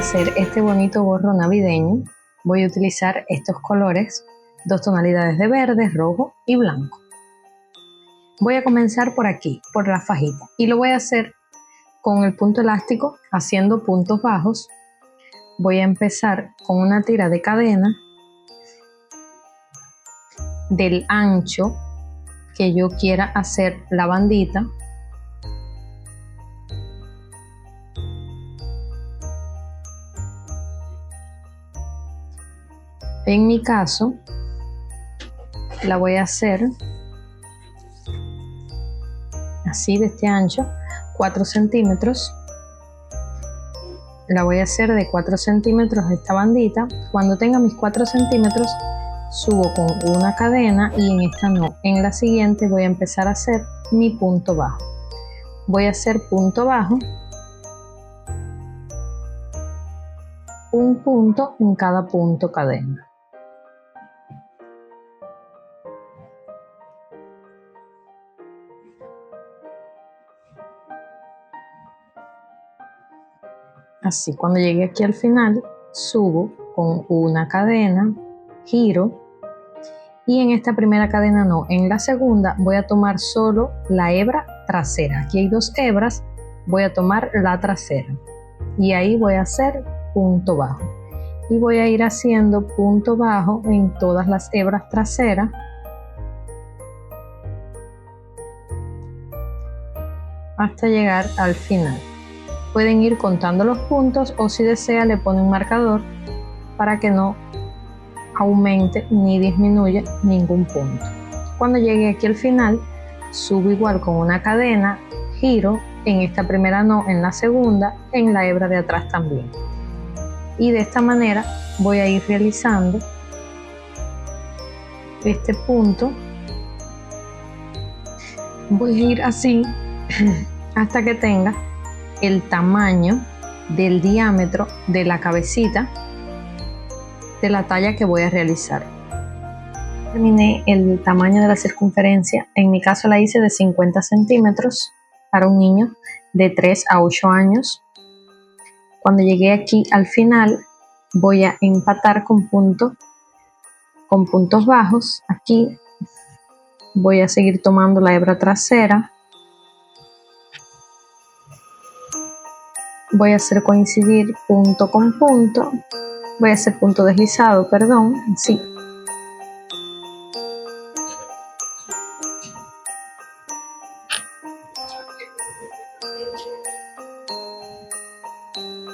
hacer este bonito gorro navideño voy a utilizar estos colores, 2 tonalidades de verde, rojo y blanco. Voy a comenzar por aquí, por la fajita, y lo voy a hacer con el punto elástico haciendo puntos bajos. Voy a empezar con una tira de cadena del ancho que yo quiera hacer la bandita. En mi caso, la voy a hacer así, de este ancho, 4 centímetros. La voy a hacer de 4 centímetros esta bandita. Cuando tenga mis 4 centímetros, subo con una cadena y en esta no. En la siguiente voy a empezar a hacer mi punto bajo. Voy a hacer punto bajo, un punto en cada punto cadena. Así, cuando llegue aquí al final, subo con una cadena, giro, y en esta primera cadena no, en la segunda voy a tomar solo la hebra trasera. Aquí hay 2 hebras, voy a tomar la trasera y ahí voy a hacer punto bajo. Y voy a ir haciendo punto bajo en todas las hebras traseras. Hasta llegar al final. Pueden ir contando los puntos o si desea le ponen un marcador para que no aumente ni disminuya ningún punto. Cuando llegue aquí al final, subo igual con una cadena, giro, en esta primera no, en la segunda, en la hebra de atrás también. Y de esta manera voy a ir realizando este punto. Voy a ir así hasta que tenga el tamaño del diámetro de la cabecita de la talla que voy a realizar. Terminé el tamaño de la circunferencia. En mi caso la hice de 50 centímetros para un niño de 3 a 8 años. Cuando llegué aquí al final voy a empatar con puntos bajos. Aquí voy a seguir tomando la hebra trasera. Voy a hacer coincidir punto con punto. Voy a hacer punto deslizado, perdón, sí.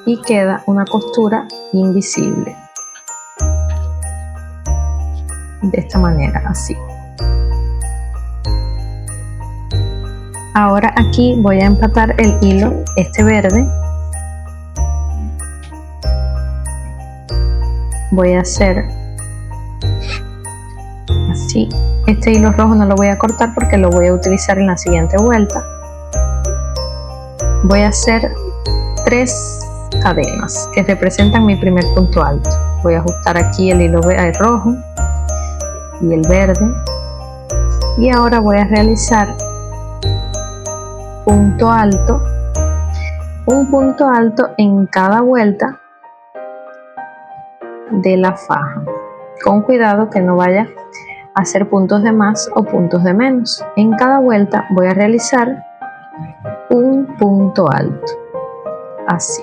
Y queda una costura invisible. De esta manera, así. Ahora aquí voy a empatar el hilo, este verde. Voy a hacer así. Este hilo rojo no lo voy a cortar porque lo voy a utilizar en la siguiente vuelta. Voy a hacer 3 cadenas que representan mi primer punto alto. Voy a ajustar aquí el hilo rojo y el verde. Y ahora voy a realizar punto alto, un punto alto en cada vuelta de la faja, con cuidado que no vaya a hacer puntos de más o puntos de menos. En cada vuelta voy a realizar un punto alto, así.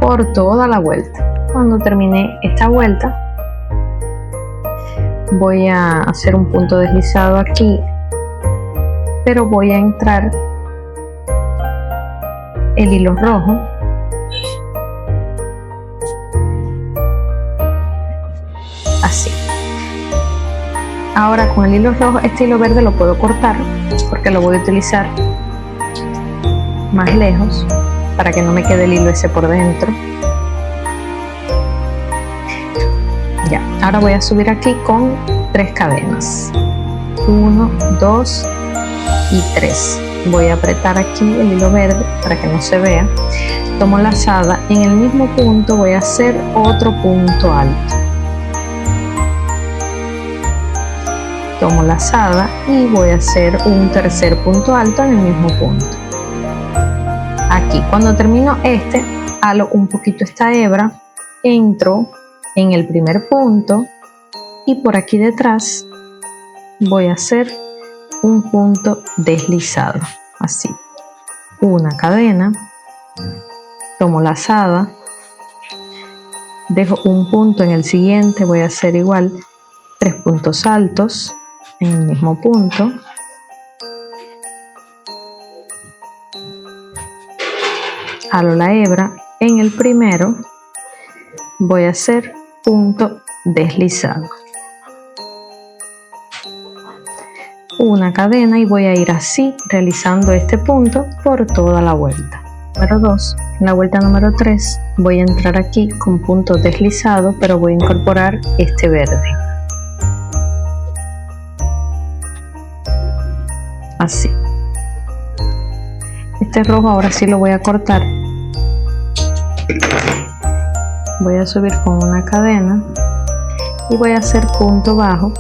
Por toda la vuelta. Cuando termine esta vuelta voy a hacer un punto deslizado aquí, pero voy a entrar el hilo rojo así. Ahora con el hilo rojo, este hilo verde lo puedo cortar porque lo voy a utilizar más lejos para que no me quede el hilo ese por dentro. Ya, ahora voy a subir aquí con 3 cadenas, 1, 2 y 3. Voy a apretar aquí el hilo verde para que no se vea. Tomo lazada, en el mismo punto voy a hacer otro punto alto. tomo lazada y voy a hacer un tercer punto alto en el mismo punto. Aquí, cuando termino este, halo un poquito esta hebra, entro en el primer punto y por aquí detrás voy a hacer un punto deslizado, así, una cadena, tomo lazada, dejo un punto en el siguiente, voy a hacer igual 3 puntos altos en el mismo punto, jalo la hebra, en el primero voy a hacer punto deslizado, una cadena y voy a ir así realizando este punto por toda la vuelta. Número 2, en la vuelta número 3 voy a entrar aquí con punto deslizado, pero voy a incorporar este verde, así. Este rojo ahora sí lo voy a cortar, voy a subir con una cadena y voy a hacer punto bajo,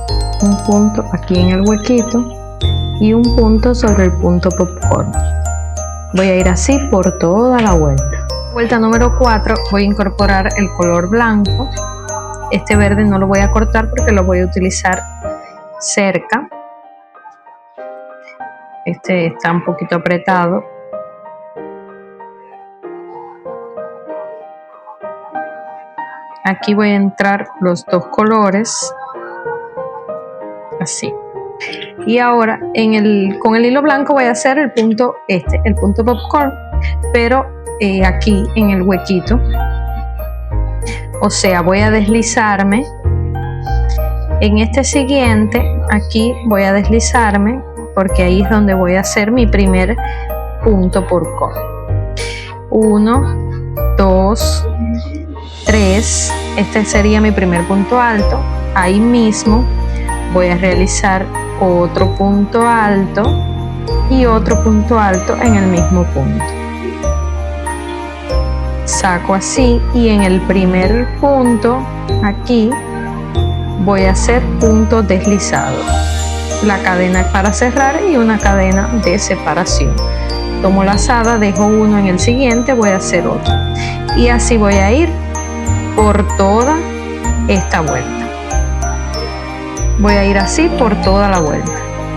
un punto aquí en el huequito y un punto sobre el punto popcorn. Voy a ir así por toda la vuelta. Vuelta número 4 voy a incorporar el color blanco. Este verde no lo voy a cortar porque lo voy a utilizar cerca. Este está un poquito apretado. Aquí voy a entrar los dos colores, así. Y ahora con el hilo blanco voy a hacer el punto el punto popcorn, pero aquí en el huequito. O sea, voy a deslizarme. En este siguiente, aquí voy a deslizarme porque ahí es donde voy a hacer mi primer punto popcorn. 1, 2, 3. Este sería mi primer punto alto. Ahí mismo voy a realizar otro punto alto y otro punto alto en el mismo punto. Saco así y en el primer punto aquí voy a hacer punto deslizado, la cadena para cerrar y una cadena de separación. Tomo lazada, dejo uno en el siguiente, voy a hacer otro y así voy a ir por toda esta vuelta. Voy a ir así por toda la vuelta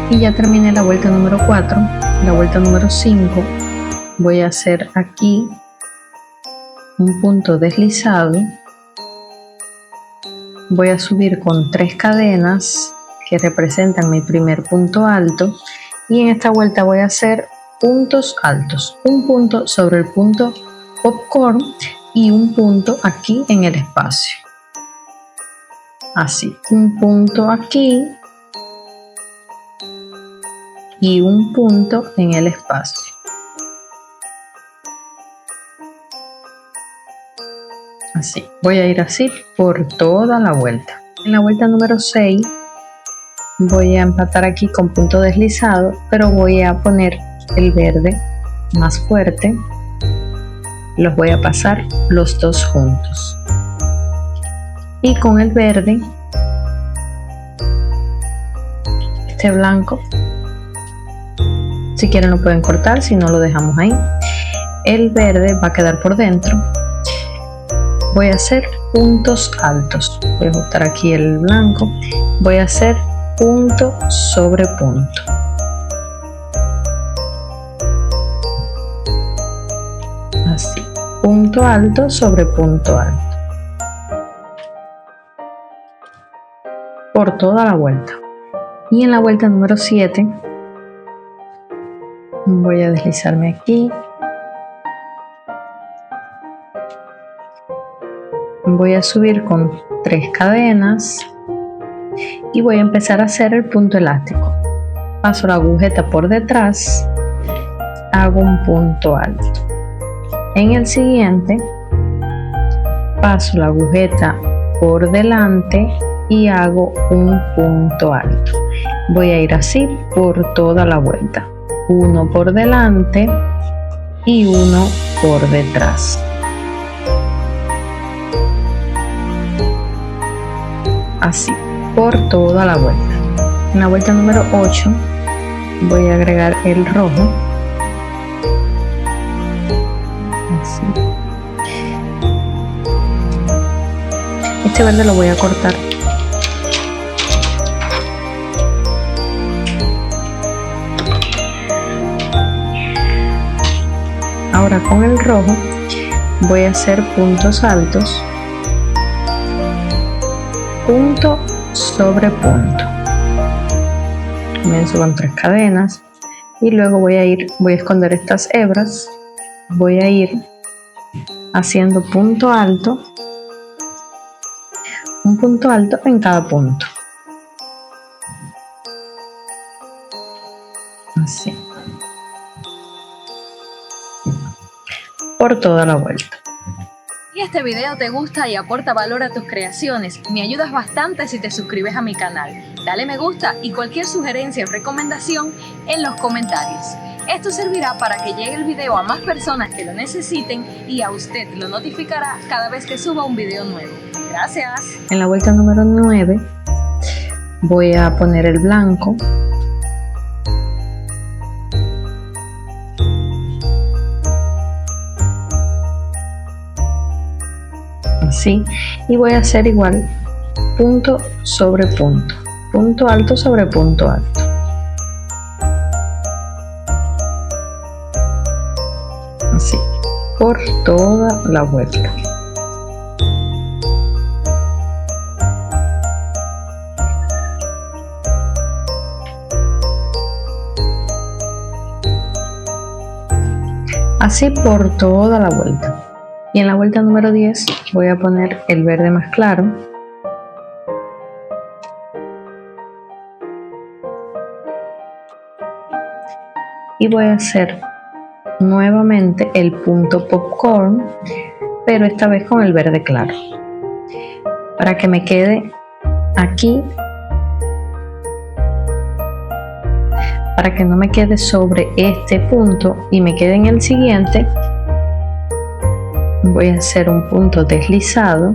y ya terminé la vuelta número 4. La vuelta número 5 voy a hacer aquí un punto deslizado, voy a subir con 3 cadenas que representan mi primer punto alto y en esta vuelta voy a hacer puntos altos, un punto sobre el punto popcorn y un punto aquí en el espacio. Así, un punto aquí y un punto en el espacio. Así, voy a ir así por toda la vuelta. En la vuelta número 6 voy a empatar aquí con punto deslizado, pero voy a poner el verde más fuerte. Los voy a pasar los dos juntos. Y con el verde, este blanco, si quieren lo pueden cortar, si no lo dejamos ahí. El verde va a quedar por dentro. Voy a hacer puntos altos. Voy a ajustar aquí el blanco. Voy a hacer punto sobre punto. Así, punto alto sobre punto alto. Por toda la vuelta. Y en la vuelta número 7 voy a deslizarme aquí, voy a subir con 3 cadenas y voy a empezar a hacer el punto elástico. Paso la agujeta por detrás, hago un punto alto. En el siguiente paso la agujeta por delante y hago un punto alto. Voy a ir así por toda la vuelta, uno por delante y uno por detrás. Así, por toda la vuelta. En la vuelta número 8 voy a agregar el rojo. Así. Este verde lo voy a cortar. Ahora con el rojo voy a hacer puntos altos, punto sobre punto. Comienzo con 3 cadenas y luego voy a esconder estas hebras, voy a ir haciendo punto alto, un punto alto en cada punto, así, por toda la vuelta. Si este video te gusta y aporta valor a tus creaciones, me ayudas bastante si te suscribes a mi canal. Dale me gusta y cualquier sugerencia o recomendación en los comentarios. Esto servirá para que llegue el video a más personas que lo necesiten y a usted lo notificará cada vez que suba un video nuevo. Gracias. En la vuelta número 9 voy a poner el blanco. Así, y voy a hacer igual punto sobre punto, punto alto sobre punto alto, así por toda la vuelta. Así por toda la vuelta. Y en la vuelta número 10 voy a poner el verde más claro. Y voy a hacer nuevamente el punto popcorn, pero esta vez con el verde claro. Para que me quede aquí, para que no me quede sobre este punto y me quede en el siguiente, voy a hacer un punto deslizado.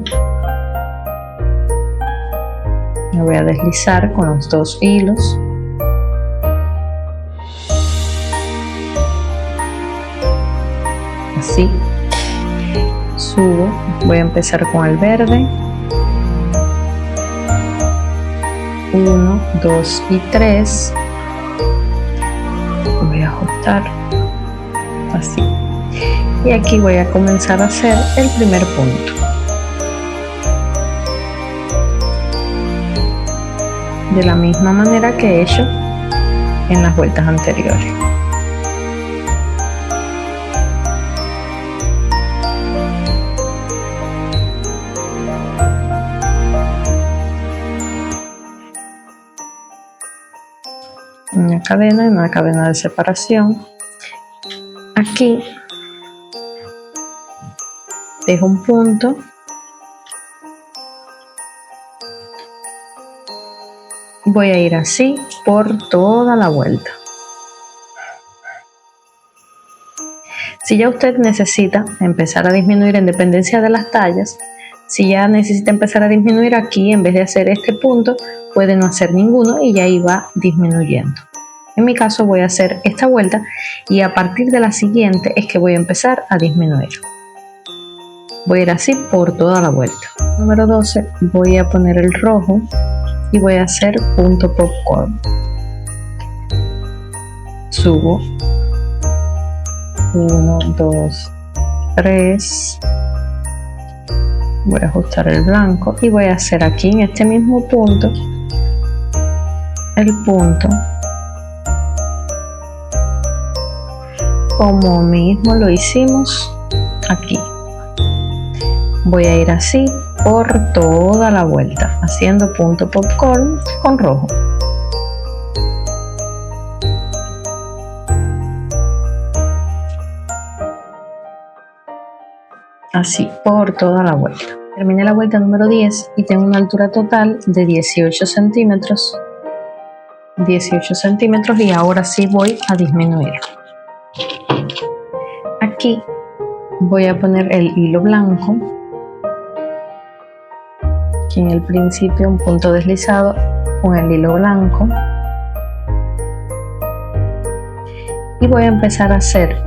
Me voy a deslizar con los 2 hilos. Así. Subo. Voy a empezar con el verde. 1, 2 y 3. Voy a ajustar. Así. Y aquí voy a comenzar a hacer el primer punto. De la misma manera que he hecho en las vueltas anteriores. Una cadena y una cadena de separación. Aquí dejo un punto, voy a ir así por toda la vuelta. Si ya usted necesita empezar a disminuir en dependencia de las tallas, si ya necesita empezar a disminuir aquí, en vez de hacer este punto, puede no hacer ninguno y ya iba disminuyendo. En mi caso voy a hacer esta vuelta y a partir de la siguiente es que voy a empezar a disminuir. Voy a ir así por toda la vuelta. Número 12, voy a poner el rojo y voy a hacer punto popcorn. Subo. 1, 2, 3. Voy a ajustar el blanco y voy a hacer aquí en este mismo punto el punto como mismo lo hicimos aquí. Voy a ir así por toda la vuelta haciendo punto popcorn con rojo. Así por toda la vuelta. Terminé la vuelta número 10 y tengo una altura total de 18 centímetros. 18 centímetros y ahora sí voy a disminuir. Aquí voy a poner el hilo blanco. Aquí en el principio un punto deslizado con el hilo blanco y voy a empezar a hacer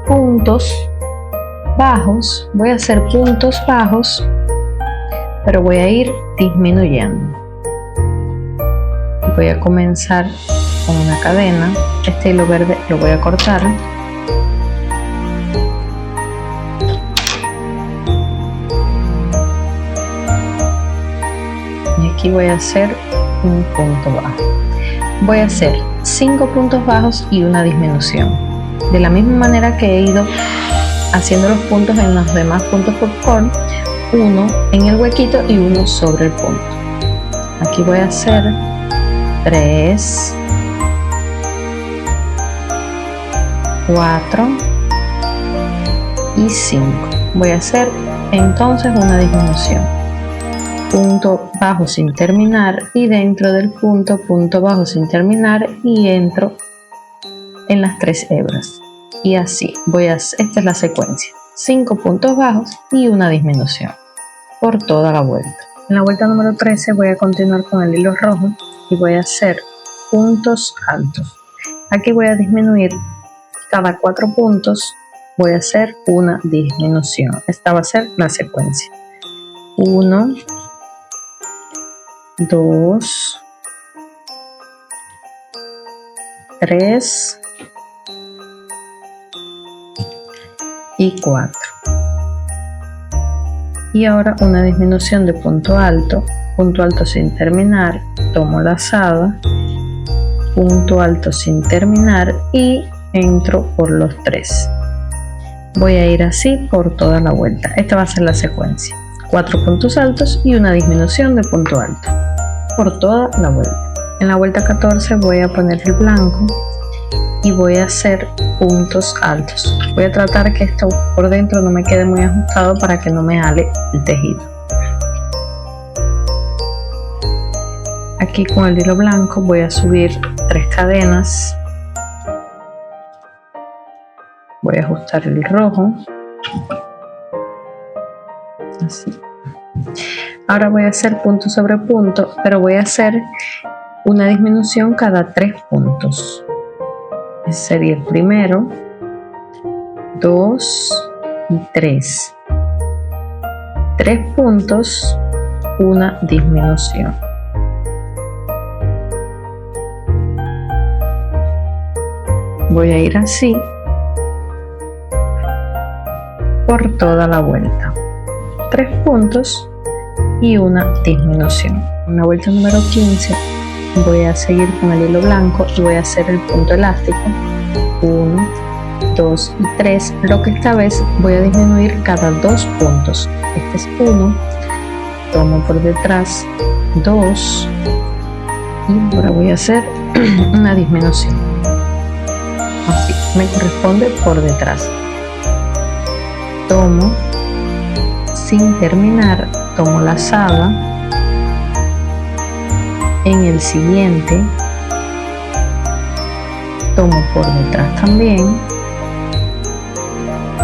puntos bajos. Voy a hacer puntos bajos, pero voy a ir disminuyendo. Voy a comenzar con una cadena. Este hilo verde lo voy a cortar. Y aquí voy a hacer un punto bajo. Voy a hacer 5 puntos bajos y una disminución. De la misma manera que he ido haciendo los puntos en los demás puntos popcorn, uno en el huequito y uno sobre el punto. Aquí voy a hacer 3, 4 y 5. Voy a hacer entonces una disminución. Punto bajo sin terminar y dentro del punto bajo sin terminar y entro en las 3 hebras. Y así voy a hacer, esta es la secuencia: 5 puntos bajos y una disminución por toda la vuelta. En la vuelta número 13 voy a continuar con el hilo rojo y voy a hacer puntos altos. Aquí voy a disminuir cada 4 puntos, voy a hacer una disminución. Esta va a ser la secuencia: 1, 2, 3 y 4. Y ahora una disminución de punto alto sin terminar, tomo lazada, punto alto sin terminar y entro por los 3. Voy a ir así por toda la vuelta. Esta va a ser la secuencia: 4 puntos altos y una disminución de punto alto por toda la vuelta. En la vuelta 14 voy a poner el blanco y voy a hacer puntos altos. Voy a tratar que esto por dentro no me quede muy ajustado para que no me ale el tejido. Aquí con el hilo blanco voy a subir 3 cadenas. Voy a ajustar el rojo. Así. Ahora voy a hacer punto sobre punto, pero voy a hacer una disminución cada 3 puntos. Ese sería el primero, 2 y 3. 3 puntos, una disminución. Voy a ir así por toda la vuelta. 3 puntos y una disminución. En la vuelta número 15 voy a seguir con el hilo blanco y voy a hacer el punto elástico: 1, 2 y 3, lo que esta vez voy a disminuir cada 2 puntos. Este es 1, tomo por detrás 2 y ahora voy a hacer una disminución. Así me corresponde por detrás. Tomo sin terminar, tomo lazada en el siguiente, tomo por detrás también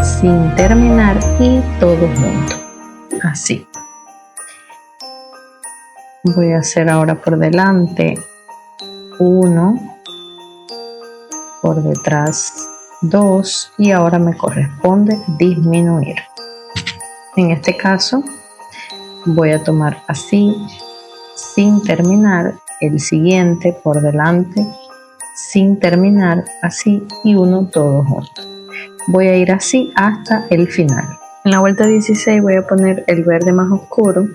sin terminar y todo junto, así. Voy a hacer ahora por delante 1, por detrás 2 y ahora me corresponde disminuir. En este caso voy a tomar así sin terminar, el siguiente por delante sin terminar, así, y uno todo junto. Voy a ir así hasta el final. En la vuelta 16 voy a poner el verde más oscuro.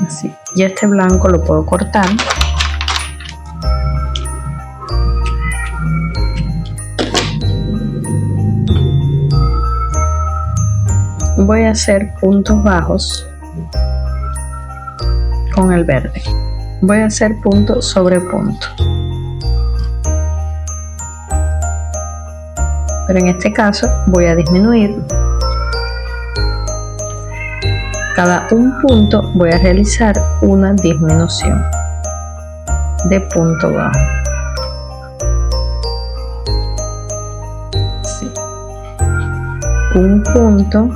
Así. Y este blanco lo puedo cortar. Voy a hacer puntos bajos con el verde. Voy a hacer punto sobre punto. Pero en este caso voy a disminuir. Cada un punto voy a realizar una disminución de punto bajo. Así. Un punto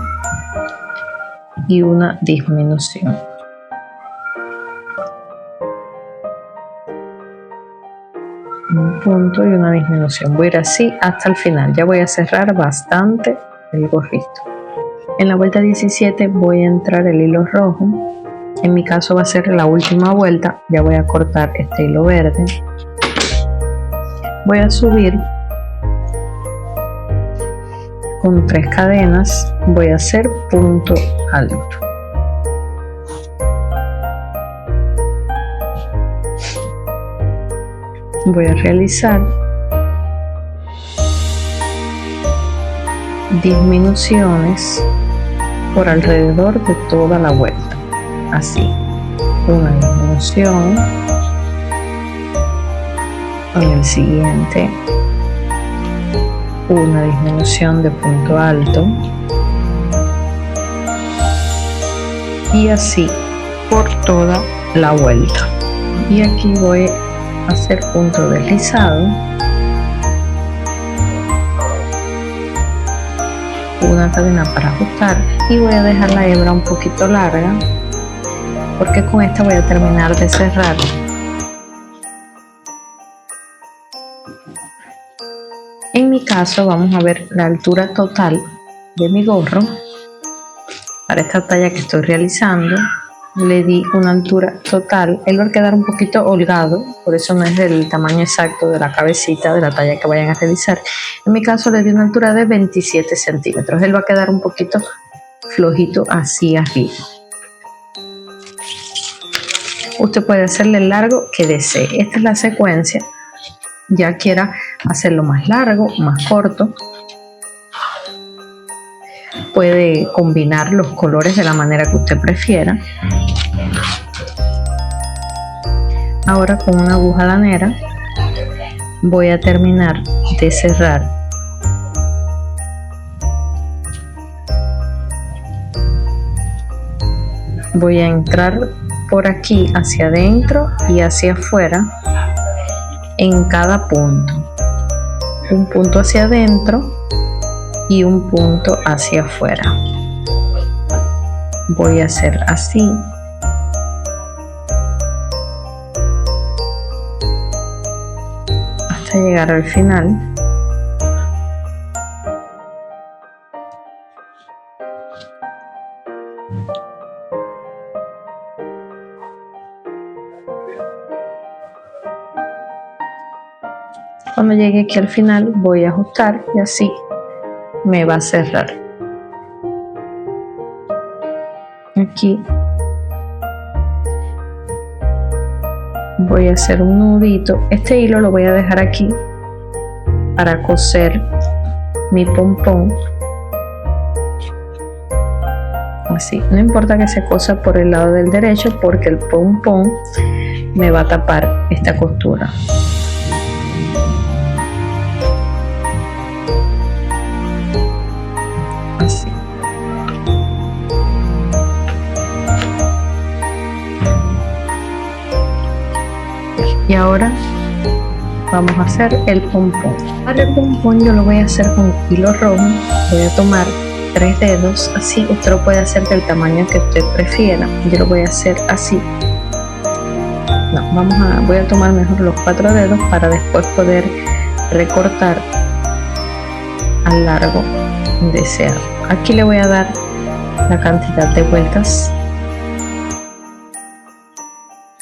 y una disminución. Un punto y una disminución. Voy a ir así hasta el final. Ya voy a cerrar bastante el gorrito. En la vuelta 17 voy a entrar el hilo rojo. En mi caso va a ser la última vuelta. Ya voy a cortar este hilo verde. Voy a subir con 3 cadenas. Voy a hacer punto alto. Voy a realizar disminuciones por alrededor de toda la vuelta. Así, una disminución en el siguiente, una disminución de punto alto y así por toda la vuelta. Y aquí voy a hacer punto deslizado, una cadena para ajustar y voy a dejar la hebra un poquito larga porque con esta voy a terminar de cerrar. En mi caso vamos a ver la altura total de mi gorro. Para esta talla que estoy realizando le di una altura total. Él va a quedar un poquito holgado, por eso no es del tamaño exacto de la cabecita de la talla que vayan a realizar. En mi caso le di una altura de 27 centímetros. Él va a quedar un poquito flojito así arriba. Usted puede hacerle el largo que desee. Esta es la secuencia. Ya quiera hacerlo más largo, más corto, puede combinar los colores de la manera que usted prefiera. Ahora con una aguja lanera voy a terminar de cerrar voy a entrar por aquí hacia adentro y hacia afuera en cada punto, un punto hacia adentro y un punto hacia afuera. Voy a hacer así hasta llegar al final. Cuando llegue aquí al final voy a ajustar y así me va a cerrar. Aquí voy a hacer un nudito. Este hilo lo voy a dejar aquí para coser mi pompón. Así, no importa que se cosa por el lado del derecho porque el pompón me va a tapar esta costura. Así. Y ahora vamos a hacer el pompón. Para el pompón yo lo voy a hacer con hilo rojo. Voy a tomar 3 dedos, así usted lo puede hacer del tamaño que usted prefiera. Yo lo voy a hacer así. No, voy a tomar mejor los 4 dedos para después poder recortar al largo deseado. Aquí le voy a dar la cantidad de vueltas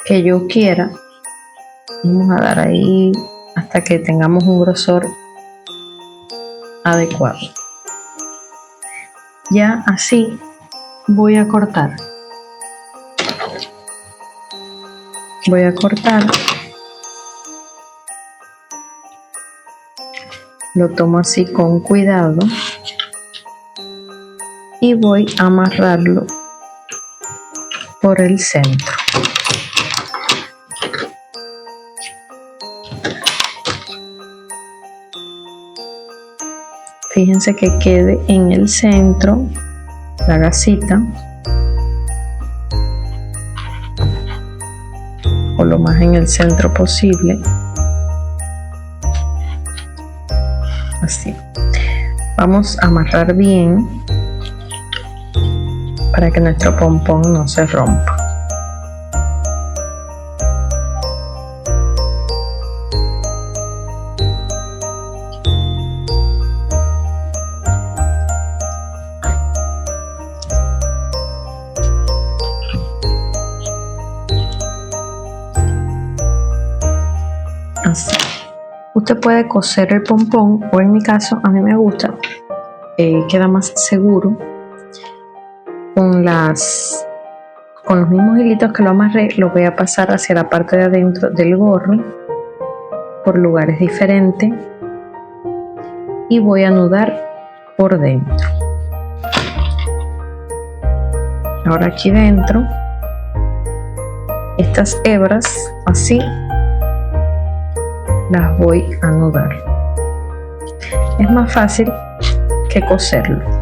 que yo quiera. Vamos a dar ahí hasta que tengamos un grosor adecuado. Ya así voy a cortar. Voy a cortar. Lo tomo así con cuidado y voy a amarrarlo por el centro. Fíjense que quede en el centro la gasita o lo más en el centro posible. Así. Vamos a amarrar bien para que nuestro pompón no se rompa. Así. Usted puede coser el pompón, o en mi caso, a mí me gusta, queda más seguro con los mismos hilitos que lo amarré. Lo voy a pasar hacia la parte de adentro del gorro por lugares diferentes y voy a anudar por dentro. Ahora aquí dentro, estas hebras así las voy a anudar. Es más fácil que coserlo.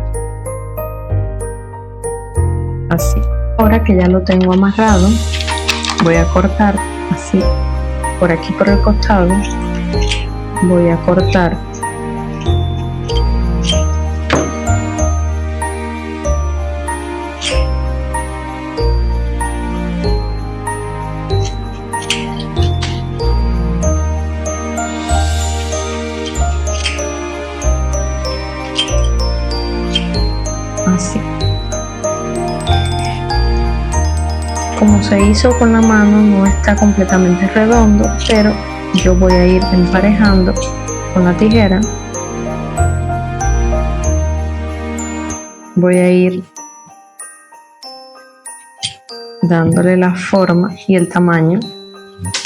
Así. Ahora que ya lo tengo amarrado, voy a cortar así por aquí por el costado. Voy a cortar así. Como se hizo con la mano, no está completamente redondo, pero yo voy a ir emparejando con la tijera. Voy a ir dándole la forma y el tamaño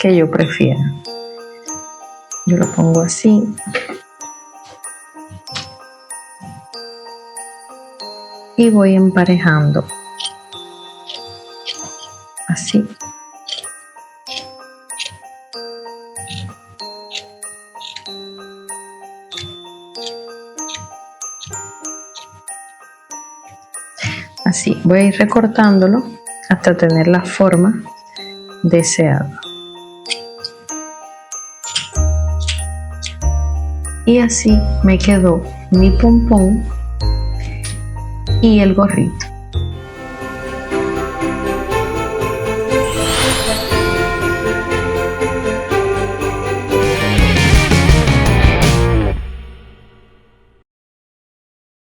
que yo prefiera. Yo lo pongo así. Y voy emparejando así. Así voy a ir recortándolo hasta tener la forma deseada. Y así me quedó mi pompón y el gorrito.